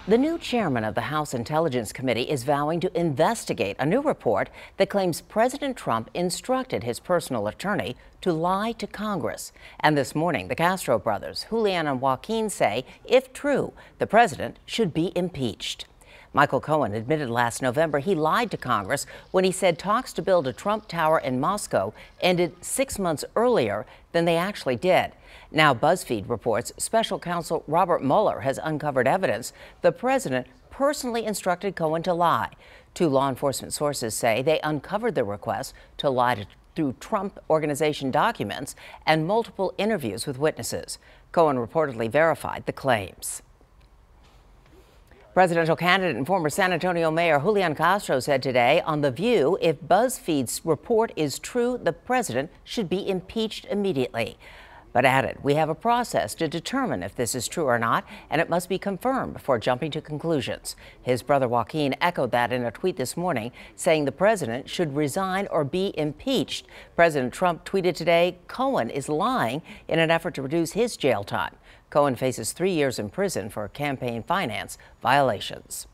The new chairman of the House Intelligence Committee is vowing to investigate a new report that claims President Trump instructed his personal attorney to lie to Congress. And this morning, the Castro brothers, Julian and Joaquin, say, if true, the president should be impeached. Michael Cohen admitted last November he lied to Congress when he said talks to build a Trump Tower in Moscow ended 6 months earlier than they actually did. Now, BuzzFeed reports special counsel Robert Mueller has uncovered evidence the president personally instructed Cohen to lie. Two law enforcement sources say they uncovered the request to lie through Trump Organization documents and multiple interviews with witnesses. Cohen reportedly verified the claims. Presidential candidate and former San Antonio Mayor Julian Castros said today on The View, if BuzzFeed's report is true, the president should be impeached immediately. But added, we have a process to determine if this is true or not, and it must be confirmed before jumping to conclusions. His brother Joaquin echoed that in a tweet this morning, saying the president should resign or be impeached. President Trump tweeted today, Cohen is lying in an effort to reduce his jail time. Cohen faces 3 years in prison for campaign finance violations.